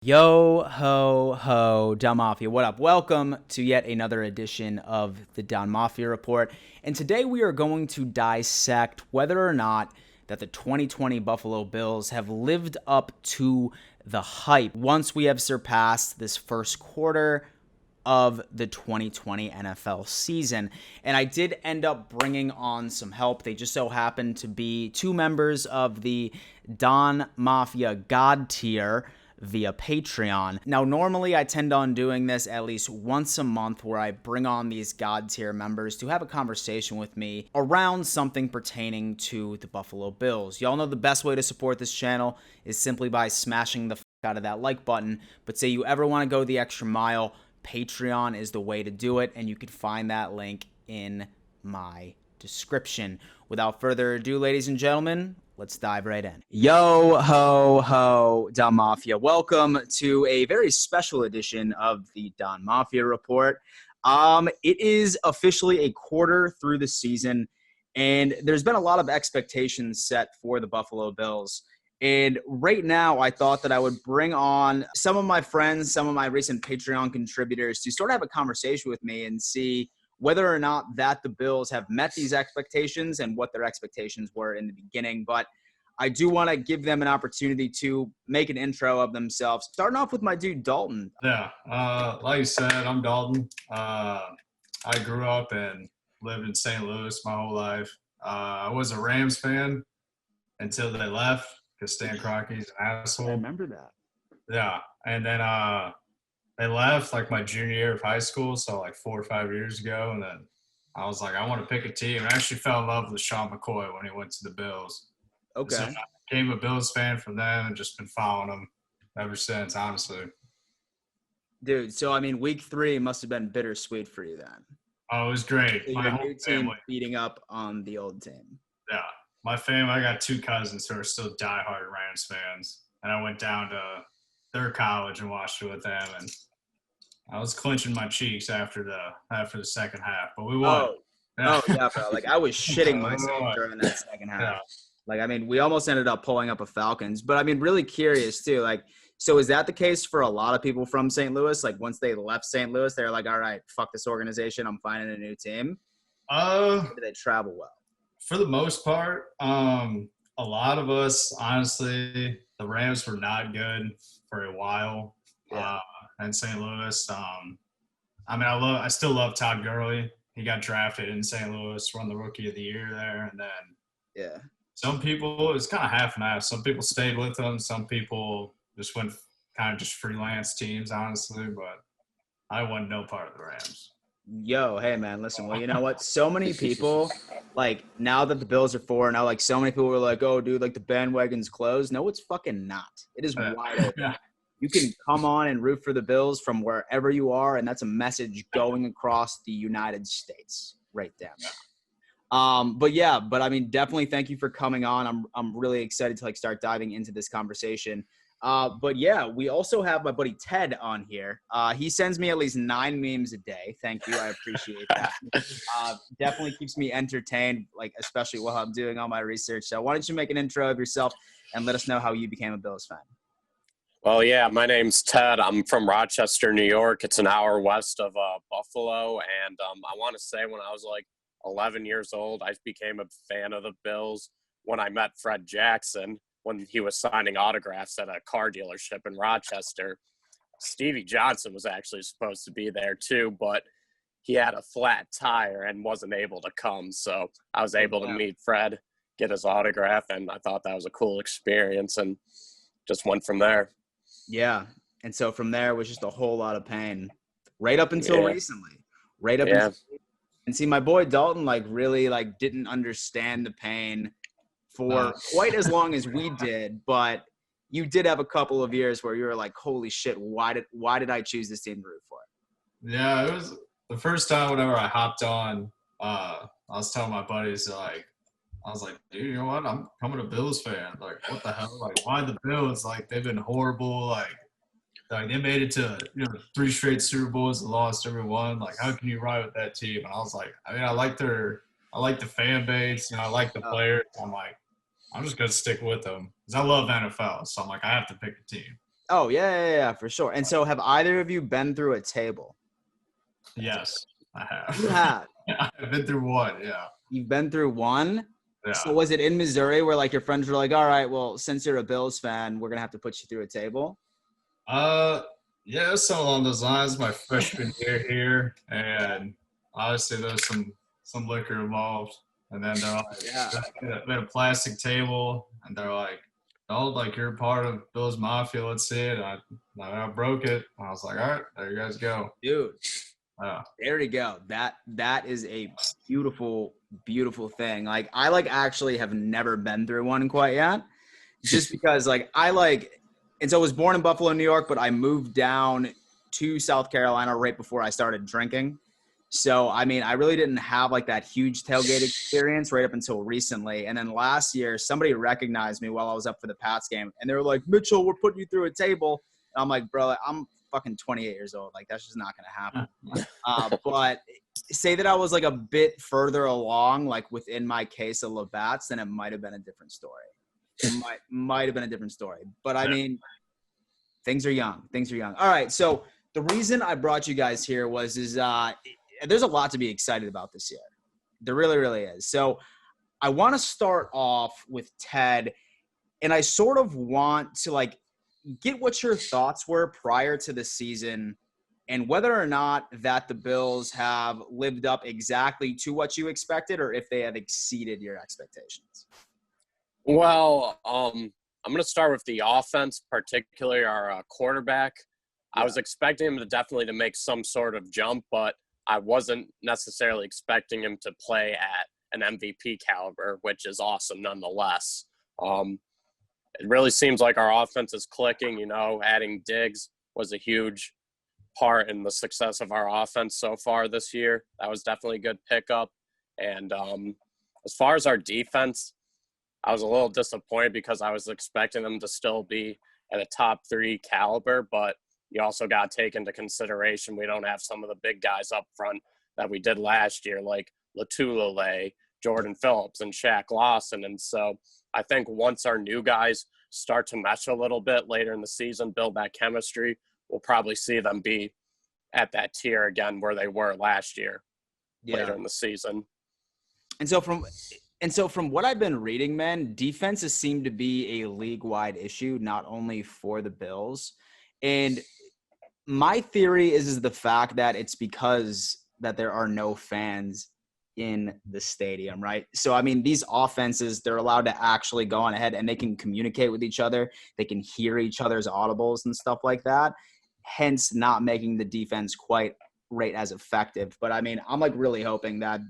Yo ho ho, Don Mafia, what up? Welcome to yet another edition of the Don Mafia Report. And today we are going to dissect whether or not that the 2020 Buffalo Bills have lived up to the hype once we have surpassed this first quarter of the 2020 NFL season. And I did end up bringing on some help. They just so happened to be two members of the Don Mafia God tier via Patreon. Now, normally I tend on doing this at least once a month where I bring on these God tier members to have a conversation with me around something pertaining to the Buffalo Bills. Y'all know the best way to support this channel is simply by smashing the out of that like button. But say you ever want to go the extra mile, Patreon is the way to do it, and you can find that link in my description. Without further ado, ladies and gentlemen, let's dive right in. Yo ho ho, Don Mafia. Welcome to a very special edition of the Don Mafia Report. It is officially a quarter through the season, and there's been a lot of expectations set for the Buffalo Bills. And right now, I thought that I would bring on some of my friends, some of my recent Patreon contributors to sort of have a conversation with me and see whether or not that the Bills have met these expectations and what their expectations were in the beginning. But I do want to give them an opportunity to make an intro of themselves, starting off with my dude, Dalton. Yeah, like you said, I'm Dalton. I grew up and lived in St. Louis my whole life. I was a Rams fan until they left because Stan Kroenke's an asshole. I remember that. Yeah, and then they left like my junior year of high school, so like 4 or 5 years ago. And then I was like, I want to pick a team. I actually fell in love with Sean McCoy when he went to the Bills. Okay. So I became a Bills fan from then and just been following them ever since, honestly. Dude, so I mean, week 3 must have been bittersweet for you then. Oh, it was great. So My your whole new team family. beating up on the old team. Yeah, my family. I got 2 cousins who are still diehard Rams fans, and I went down to their college and watched it with them, and I was clenching my cheeks after the second half, but we won. Oh, yeah, bro. Like I was shitting myself during that second half. Yeah. Like, I mean, we almost ended up pulling up a Falcons, but I mean, really curious too. Like, so is that the case for a lot of people from St. Louis? Like, once they left St. Louis, they're like, all right, fuck this organization. I'm finding a new team. Uh, Or do they travel well? for the most part, a lot of us, honestly, the Rams were not good for a while. Yeah. In St. Louis. I mean, I still love Todd Gurley. He got drafted in St. Louis, won the Rookie of the Year there, and then Yeah. some people, it's kind of half and half. Some people stayed with him. Some people just went kind of just freelance teams, honestly. But I want no part of the Rams. Yo, hey man, listen. Well, you know what? So many people, like now that the Bills are 4-0, like so many people were like, "Oh, dude, like the bandwagon's closed." No, it's fucking not. It is wide open. Yeah. You can come on and root for the Bills from wherever you are, and that's a message going across the United States right there. But I mean, definitely thank you for coming on. I'm really excited to like start diving into this conversation. But yeah, we also have my buddy Ted on here. He sends me at least 9 memes a day. Thank you. I appreciate that. Definitely keeps me entertained, like especially while I'm doing all my research. So why don't you make an intro of yourself and let us know how you became a Bills fan? Well, yeah, my name's Ted. I'm from Rochester, New York. It's an hour west of Buffalo. And I want to say when I was like 11 years old, I became a fan of the Bills when I met Fred Jackson when he was signing autographs at a car dealership in Rochester. Stevie Johnson was actually supposed to be there too, but he had a flat tire and wasn't able to come. So I was able to meet Fred, get his autograph, and I thought that was a cool experience and just went from there. Yeah. And so from there was just a whole lot of pain right up until recently. Right up until and see my boy Dalton like really like didn't understand the pain for quite as long as we did, but you did have a couple of years where you were like, holy shit, why did I choose this team to root for? Yeah, it was the first time whenever I hopped on, I was telling my buddies like, I was like, dude, you know what? I'm becoming a Bills fan. Like, what the hell? Like, why the Bills? Like, they've been horrible. Like they made it to 3 straight Super Bowls and lost every one. Like, how can you ride with that team? And I was like, I mean, I like the fan base. I like the players. I'm like, I'm just gonna stick with them because I love NFL. So I'm like, I have to pick a team. Oh, yeah, for sure. And so have either of you been through a table? Yes, I have. You have. I've been through one. Yeah. You've been through one? So Yeah. was it in Missouri where like your friends were like, all right, well, since you're a Bills fan, we're going to have to put you through a table? Uh, yeah, something along those lines. My freshman year here, and obviously there's some liquor involved. And then they're like, Yeah. we had a plastic table, and they're like, "Oh, like you're part of Bill's Mafia. Let's see it." I broke it. And I was like, "All right, there you guys go." Dude, Yeah. there you go. That is a beautiful, beautiful thing. Like I like actually have never been through one quite yet. Just because and so I was born in Buffalo, New York, but I moved down to South Carolina right before I started drinking. So, I mean, I really didn't have like that huge tailgate experience right up until recently. And then last year, somebody recognized me while I was up for the Pats game, and they were like, "Mitchell, we're putting you through a table." And I'm like, "Bro, I'm fucking 28 years old. Like, that's just not going to happen." But say that I was like a bit further along, like within my case of Labatt's, then it might have been a different story. It might have been a different story. But I mean, things are young. Things are young. All right. So the reason I brought you guys here is there's a lot to be excited about this year. There really, really is. So I want to start off with Ted, and I sort of want to like get what your thoughts were prior to the season and whether or not that the Bills have lived up exactly to what you expected or if they have exceeded your expectations. Well, I'm going to start with the offense, particularly our quarterback. Yeah. I was expecting him to make some sort of jump, but I wasn't necessarily expecting him to play at an MVP caliber, which is awesome nonetheless. It really seems like our offense is clicking. You know, adding Diggs was a huge part in the success of our offense so far this year. That was definitely a good pickup. And as far as our defense, I was a little disappointed because I was expecting them to still be at a top 3 caliber, but you also got to take into consideration we don't have some of the big guys up front that we did last year, like Latulele, Jordan Phillips, and Shaq Lawson. And so I think once our new guys start to mesh a little bit later in the season, build that chemistry, we'll probably see them be at that tier again where they were last year later in the season. And so from what I've been reading, man, defenses seem to be a league-wide issue, not only for the Bills. And my theory is the fact that it's because that there are no fans in the stadium, right? So, I mean, these offenses, they're allowed to actually go on ahead and they can communicate with each other. They can hear each other's audibles and stuff like that, hence not making the defense quite right as effective. But, I mean, I'm, like, really hoping that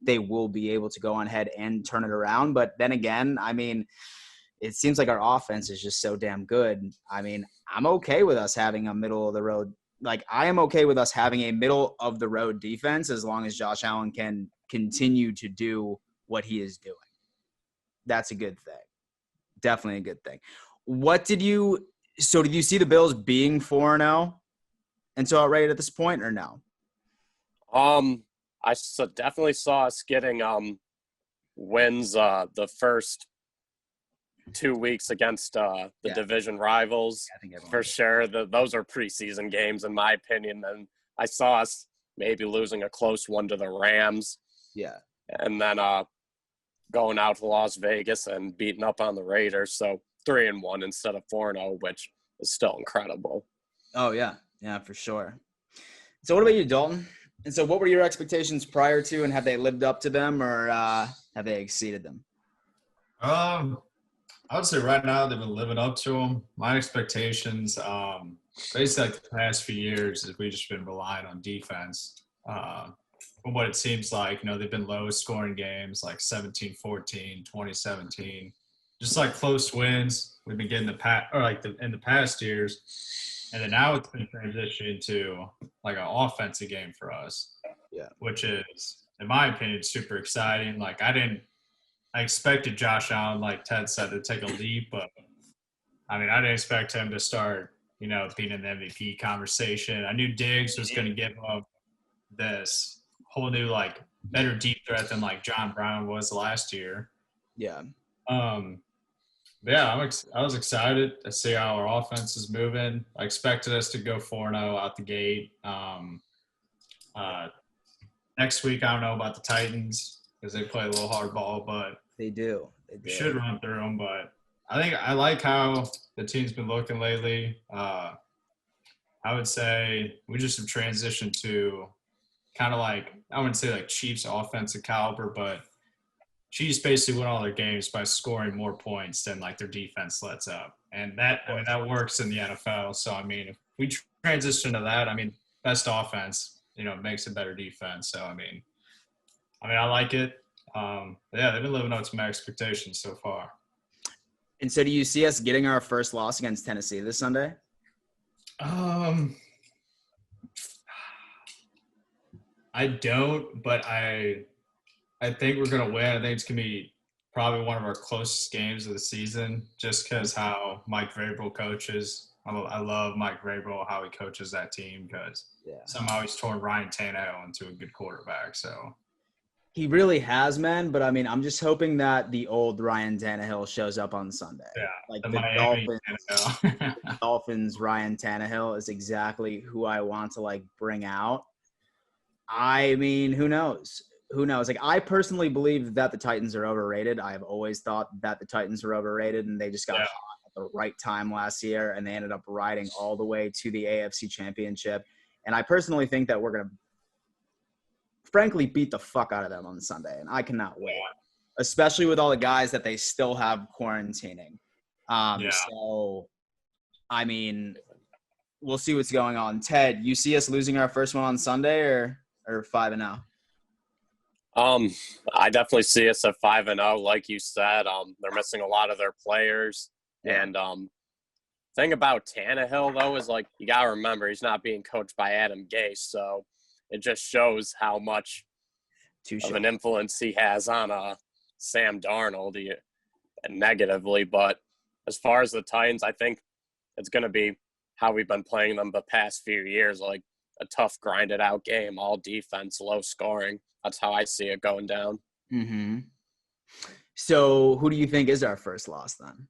they will be able to go on ahead and turn it around. But then again, I mean, it seems like our offense is just so damn good. I mean, I'm okay with us having a middle of the road. Like, I am okay with us having a middle of the road defense as long as Josh Allen can continue to do what he is doing. That's a good thing. Definitely a good thing. Did you see the Bills being 4-0 and so outright at this point or no? Definitely saw us getting wins the first 2 weeks against the division rivals. For sure. Those are preseason games, in my opinion. And I saw us maybe losing a close one to the Rams. Yeah. And then going out to Las Vegas and beating up on the Raiders. So 3-1 instead of 4-0, which is still incredible. Oh, yeah. Yeah, for sure. So what about you, Dalton? And so what were your expectations prior to, and have they lived up to them or have they exceeded them? I would say right now they've been living up to them. My expectations, basically like the past few years, is we've just been relying on defense. From what it seems like, you know, they've been low scoring games like 17-14, 2017, just like close wins. We've been getting in the past years, and then now it's been transitioning to like an offensive game for us. Yeah, which is, in my opinion, super exciting. Like I expected Josh Allen, like Ted said, to take a leap, but I mean, I didn't expect him to start, you know, being in the MVP conversation. I knew Diggs was going to give him this whole new, like, better deep threat than like John Brown was last year. Yeah. Yeah, I was excited to see how our offense is moving. I expected us to go 4-0 out the gate. Uh, Next week, I don't know about the Titans because they play a little hard ball, but They do. They we do. should run through them. But I think I like how the team's been looking lately. I would say we just have transitioned to kind of like, I wouldn't say like Chiefs offensive caliber, but Chiefs basically win all their games by scoring more points than like their defense lets up. And that, I mean, that works in the NFL. So, I mean, if we transition to that, I mean, best offense, makes a better defense. So, I like it. Yeah, they've been living up to my expectations so far. And so do you see us getting our first loss against Tennessee this Sunday? I don't, but I think we're gonna win. I think it's gonna be probably one of our closest games of the season, just because how Mike Vrabel coaches. I love Mike Vrabel, how he coaches that team, because somehow he's turned Ryan Tannehill into a good quarterback. So he really has, man. But I mean, I'm just hoping that the old Ryan Tannehill shows up on Sunday. yeah, Like the the Miami Dolphins Ryan Tannehill is exactly who I want to like bring out. I mean, who knows? Who knows? Like, I personally believe that the Titans are overrated. I have always thought that the Titans were overrated, and they just got hot at the right time last year, and they ended up riding all the way to the AFC Championship. And I personally think that we're going to, frankly, beat the fuck out of them on Sunday, and I cannot wait, especially with all the guys that they still have quarantining. So, I mean, we'll see what's going on. Ted, you see us losing our first one on Sunday or 5-0? I definitely see us at 5-0, like you said. They're missing a lot of their players. Yeah. And thing about Tannehill, though, is like you gotta remember he's not being coached by Adam Gase, so it just shows how much of an influence he has on Sam Darnold negatively. But as far as the Titans, I think it's going to be how we've been playing them the past few years, like a tough, grinded out game, all defense, low scoring. That's how I see it going down. Mm-hmm. So who do you think is our first loss then?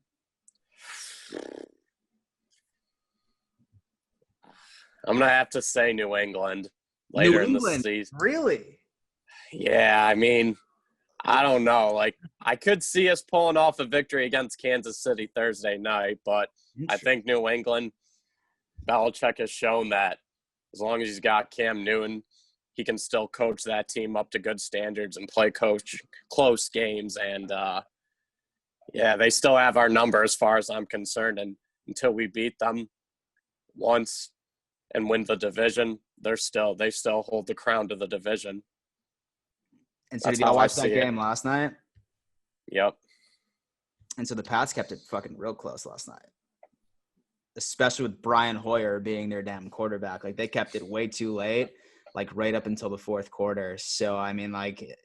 I'm going to have to say New England later in the season. Really? Yeah, I mean, I don't know. Like, I could see us pulling off a victory against Kansas City Thursday night, but I think New England, Belichick has shown that as long as he's got Cam Newton, he can still coach that team up to good standards and play close games. And, they still have our number as far as I'm concerned. And until we beat them once and win the division, they still hold the crown to the division. And so did y'all watch that game last night? Yep. And so the Pats kept it fucking real close last night, especially with Brian Hoyer being their damn quarterback. Like, they kept it way too late, like right up until the fourth quarter. So, I mean, like,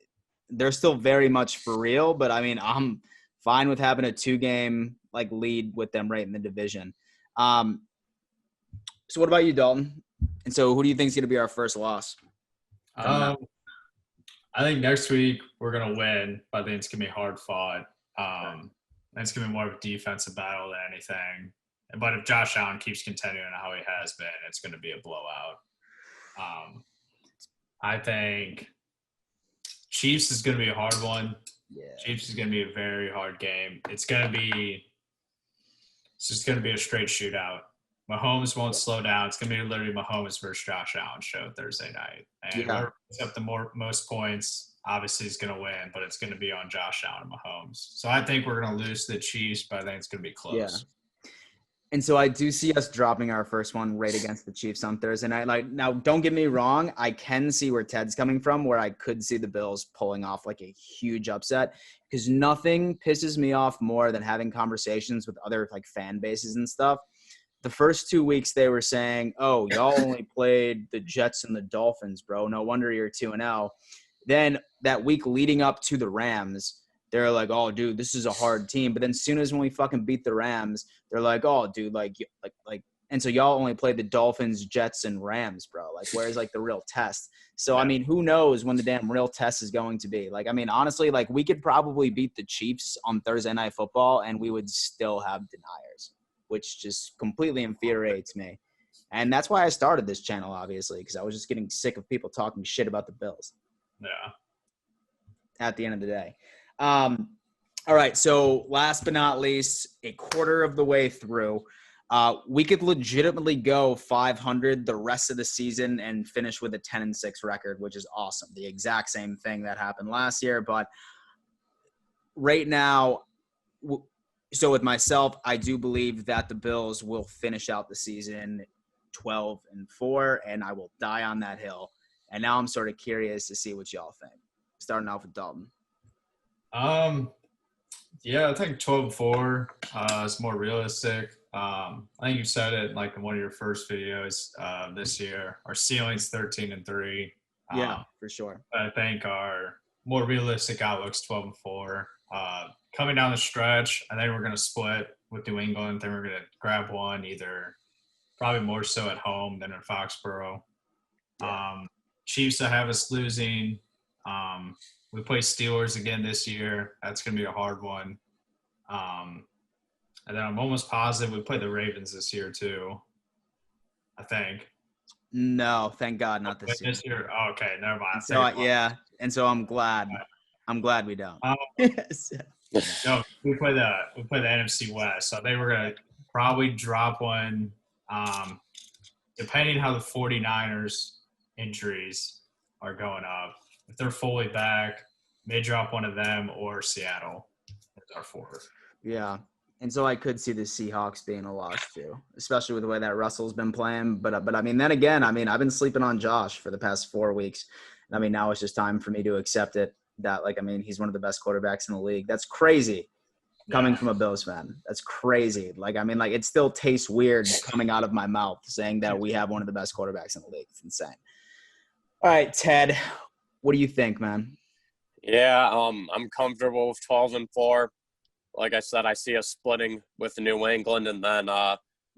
they're still very much for real, but I mean, I'm fine with having a 2-game like lead with them right in the division. So what about you, Dalton? And so who do you think is going to be our first loss? I think next week we're going to win, but I think it's going to be hard fought. And it's going to be more of a defensive battle than anything. But if Josh Allen keeps continuing how he has been, it's going to be a blowout. I think Chiefs is going to be a hard one. Yeah. Chiefs is going to be a very hard game. It's just going to be a straight shootout. Mahomes won't slow down. It's going to be literally Mahomes versus Josh Allen show Thursday night. And whoever puts up the most points, obviously is going to win, but it's going to be on Josh Allen and Mahomes. So I think we're going to lose to the Chiefs, but I think it's going to be close. Yeah. And so I do see us dropping our first one right against the Chiefs on Thursday night. Like, now, don't get me wrong. I can see where Ted's coming from, where I could see the Bills pulling off like a huge upset, because nothing pisses me off more than having conversations with other like fan bases and stuff. The first 2 weeks they were saying, oh, y'all only played the Jets and the Dolphins, bro. No wonder you're 2-0. Then that week leading up to the Rams, they're like, oh, dude, this is a hard team. But then as soon as when we fucking beat the Rams, they're like, oh, dude, like And so y'all only played the Dolphins, Jets, and Rams, bro. Like, where's like the real test? So, I mean, who knows when the damn real test is going to be? Like, I mean, honestly, like we could probably beat the Chiefs on Thursday Night Football and we would still have deniers, which just completely infuriates me. And that's why I started this channel, obviously, because I was just getting sick of people talking shit about the Bills. Yeah. At the end of the day. All right, so last but not least, a quarter of the way through, we could legitimately go 500 the rest of the season and finish with a 10-6 record, which is awesome. The exact same thing that happened last year, but right now, so with myself, I do believe that the Bills will finish out the season 12-4, and I will die on that hill. And now I'm sort of curious to see what y'all think. Starting off with Dalton. Yeah, I think 12-4 is more realistic. I think you said it like in one of your first videos this year. Our ceiling's 13-3. Yeah, for sure. I think our more realistic outlook's 12-4. Coming down the stretch, I think we're going to split with New England. Then we're going to grab one, either probably more so at home than in Foxborough. Yeah. Chiefs, I have us losing. We play Steelers again this year. That's going to be a hard one. And then I'm almost positive we play the Ravens this year too, I think. No, thank God, not this year. This year? Oh, okay, never mind. So and so I'm glad we don't. No, we play the NFC West. So I think we're going to probably drop one, depending how the 49ers injuries are going up. If they're fully back, may drop one of them or Seattle as our fourth. Yeah. And so I could see the Seahawks being a loss too, especially with the way that Russell's been playing. But I mean, then again, I mean, I've been sleeping on Josh for the past 4 weeks. And I mean, now it's just time for me to accept it that, like, I mean, he's one of the best quarterbacks in the league. That's crazy coming from a Bills fan. That's crazy. Like, I mean, like, it still tastes weird coming out of my mouth saying that we have one of the best quarterbacks in the league. It's insane. All right, Ted, what do you think, man? Yeah, I'm comfortable with 12-4. Like I said, I see us splitting with New England and then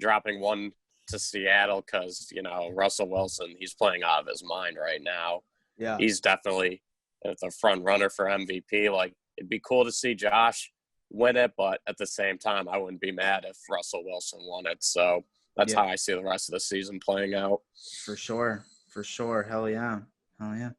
dropping one to Seattle because, you know, Russell Wilson, he's playing out of his mind right now. Yeah. He's definitely the front runner for MVP. Like, it'd be cool to see Josh win it, but at the same time, I wouldn't be mad if Russell Wilson won it. So that's how I see the rest of the season playing out. For sure. For sure. Hell yeah. Oh, yeah.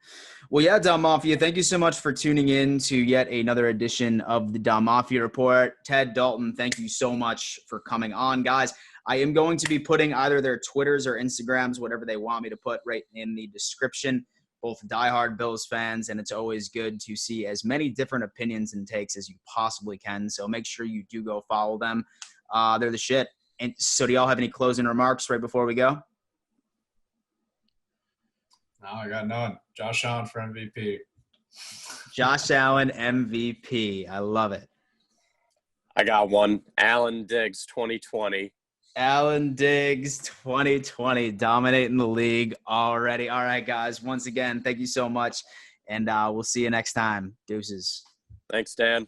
Well, yeah, Dom Mafia, thank you so much for tuning in to yet another edition of the Dom Mafia Report. Ted, Dalton, thank you so much for coming on. Guys, I am going to be putting either their Twitters or Instagrams, whatever they want me to put, right in the description. Both diehard Bills fans, and it's always good to see as many different opinions and takes as you possibly can. So make sure you do go follow them. They're the shit. And so do y'all have any closing remarks right before we go? No, I got none. Josh Allen for MVP. Josh Allen, MVP. I love it. I got one. Allen Diggs, 2020. Allen Diggs, 2020, dominating the league already. All right, guys. Once again, thank you so much, and we'll see you next time. Deuces. Thanks, Dan.